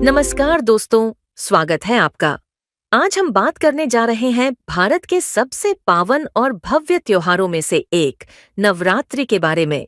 नमस्कार दोस्तों, स्वागत है आपका। आज हम बात करने जा रहे हैं भारत के सबसे पावन और भव्य त्योहारों में से एक नवरात्रि के बारे में।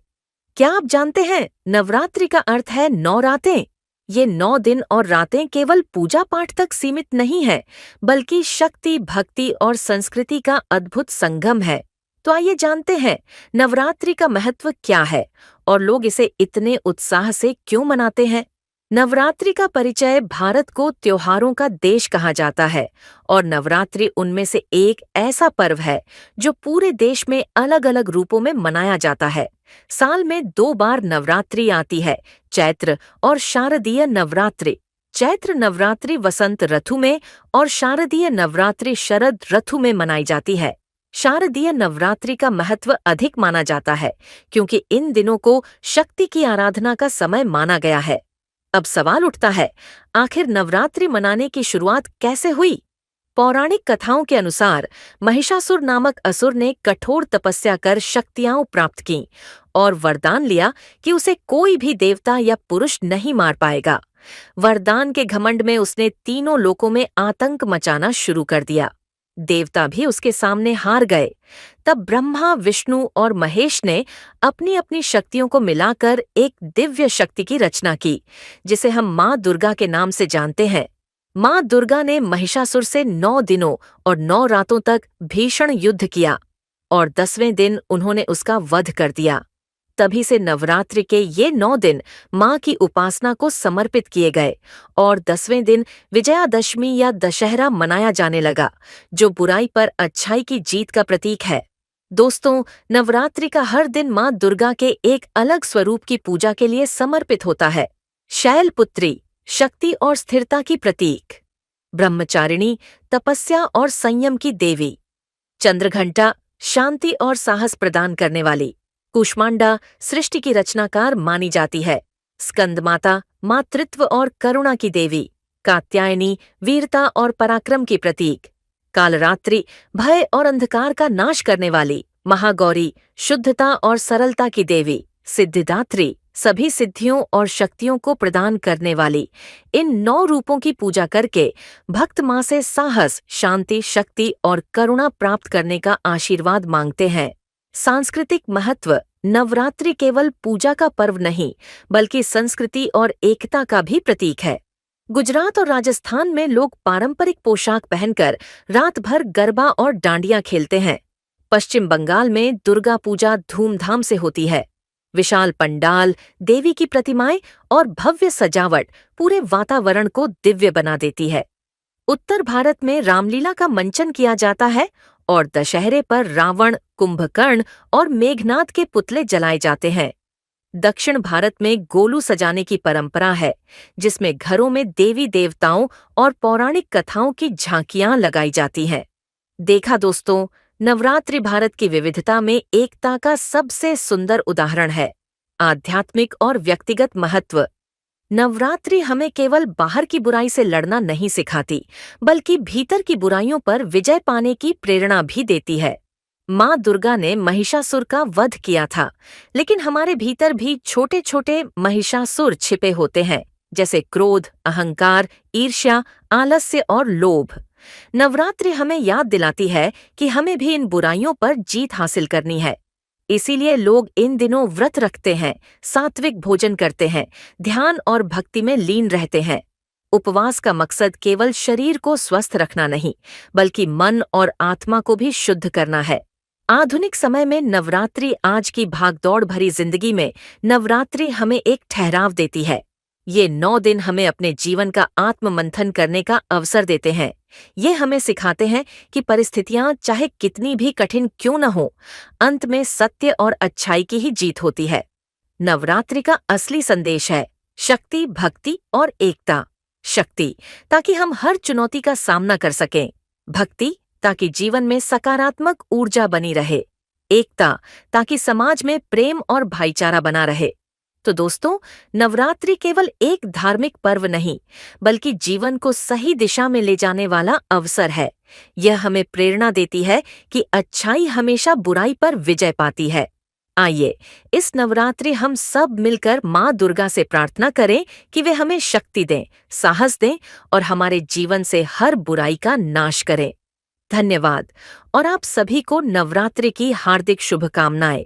क्या आप जानते हैं नवरात्रि का अर्थ है 9 रातें। ये 9 दिन और रातें केवल पूजा पाठ तक सीमित नहीं है, बल्कि शक्ति, भक्ति और संस्कृति का अद्भुत संगम है। तो आइए जानते हैं नवरात्रि का महत्व क्या है और लोग इसे इतने उत्साह से क्यों मनाते हैं। नवरात्रि का परिचय भारत को त्योहारों का देश कहा जाता है और नवरात्रि उनमें से एक ऐसा पर्व है जो पूरे देश में अलग अलग रूपों में मनाया जाता है। साल में 2 बार नवरात्रि आती है, चैत्र और शारदीय नवरात्रि। चैत्र नवरात्रि वसंत ऋतु में और शारदीय नवरात्रि शरद ऋतु में मनाई जाती है। शारदीय नवरात्रि का महत्व अधिक माना जाता है क्योंकि इन दिनों को शक्ति की आराधना का समय माना गया है। अब सवाल उठता है, आखिर नवरात्रि मनाने की शुरुआत कैसे हुई? पौराणिक कथाओं के अनुसार महिषासुर नामक असुर ने कठोर तपस्या कर शक्तियां प्राप्त की और वरदान लिया कि उसे कोई भी देवता या पुरुष नहीं मार पाएगा। वरदान के घमंड में उसने तीनों लोकों में आतंक मचाना शुरू कर दिया। देवता भी उसके सामने हार गए। तब ब्रह्मा, विष्णु और महेश ने अपनी अपनी शक्तियों को मिलाकर एक दिव्य शक्ति की रचना की, जिसे हम माँ दुर्गा के नाम से जानते हैं। माँ दुर्गा ने महिषासुर से 9 दिनों और 9 रातों तक भीषण युद्ध किया और 10वें दिन उन्होंने उसका वध कर दिया। तभी से नवरात्रि के ये 9 दिन माँ की उपासना को समर्पित किए गए और 10वें दिन विजयादशमी या दशहरा मनाया जाने लगा, जो बुराई पर अच्छाई की जीत का प्रतीक है। दोस्तों, नवरात्रि का हर दिन माँ दुर्गा के एक अलग स्वरूप की पूजा के लिए समर्पित होता है। शैलपुत्री, शक्ति और स्थिरता की प्रतीक। ब्रह्मचारिणी, तपस्या और संयम की देवी। चंद्रघंटा, शांति और साहस प्रदान करने वाली। कूष्मांडा, सृष्टि की रचनाकार मानी जाती है। स्कंदमाता, मातृत्व और करुणा की देवी। कात्यायनी, वीरता और पराक्रम की प्रतीक। कालरात्रि, भय और अंधकार का नाश करने वाली। महागौरी, शुद्धता और सरलता की देवी। सिद्धिदात्री, सभी सिद्धियों और शक्तियों को प्रदान करने वाली। इन 9 रूपों की पूजा करके भक्त मां से साहस, शांति, शक्ति और करुणा प्राप्त करने का आशीर्वाद मांगते हैं। सांस्कृतिक महत्व। नवरात्रि केवल पूजा का पर्व नहीं, बल्कि संस्कृति और एकता का भी प्रतीक है। गुजरात और राजस्थान में लोग पारंपरिक पोशाक पहनकर रात भर गरबा और डांडिया खेलते हैं। पश्चिम बंगाल में दुर्गा पूजा धूमधाम से होती है। विशाल पंडाल, देवी की प्रतिमाएं और भव्य सजावट पूरे वातावरण को दिव्य बना देती है। उत्तर भारत में रामलीला का मंचन किया जाता है और दशहरे पर रावण, कुंभकर्ण और मेघनाद के पुतले जलाए जाते हैं। दक्षिण भारत में गोलू सजाने की परंपरा है, जिसमें घरों में देवी देवताओं और पौराणिक कथाओं की झांकियां लगाई जाती हैं। देखा दोस्तों, नवरात्रि भारत की विविधता में एकता का सबसे सुंदर उदाहरण है। आध्यात्मिक और व्यक्तिगत महत्व। नवरात्रि हमें केवल बाहर की बुराई से लड़ना नहीं सिखाती, बल्कि भीतर की बुराइयों पर विजय पाने की प्रेरणा भी देती है। माँ दुर्गा ने महिषासुर का वध किया था, लेकिन हमारे भीतर भी छोटे छोटे महिषासुर छिपे होते हैं, जैसे क्रोध, अहंकार, ईर्ष्या, आलस्य और लोभ। नवरात्रि हमें याद दिलाती है कि हमें भी इन बुराइयों पर जीत हासिल करनी है। इसीलिए लोग इन दिनों व्रत रखते हैं, सात्विक भोजन करते हैं, ध्यान और भक्ति में लीन रहते हैं। उपवास का मकसद केवल शरीर को स्वस्थ रखना नहीं, बल्कि मन और आत्मा को भी शुद्ध करना है। आधुनिक समय में नवरात्रि, आज की भागदौड़ भरी जिंदगी में नवरात्रि हमें एक ठहराव देती है। ये 9 दिन हमें अपने जीवन का आत्ममंथन करने का अवसर देते हैं। ये हमें सिखाते हैं कि परिस्थितियां चाहे कितनी भी कठिन क्यों न हो, अंत में सत्य और अच्छाई की ही जीत होती है। नवरात्रि का असली संदेश है शक्ति, भक्ति और एकता। शक्ति, ताकि हम हर चुनौती का सामना कर सकें। भक्ति, ताकि जीवन में सकारात्मक ऊर्जा बनी रहे। एकता, ताकि समाज में प्रेम और भाईचारा बना रहे। तो दोस्तों, नवरात्रि केवल एक धार्मिक पर्व नहीं, बल्कि जीवन को सही दिशा में ले जाने वाला अवसर है। यह हमें प्रेरणा देती है कि अच्छाई हमेशा बुराई पर विजय पाती है। आइए इस नवरात्रि हम सब मिलकर माँ दुर्गा से प्रार्थना करें कि वे हमें शक्ति दें, साहस दें और हमारे जीवन से हर बुराई का नाश करें। धन्यवाद और आप सभी को नवरात्रि की हार्दिक शुभकामनाएं।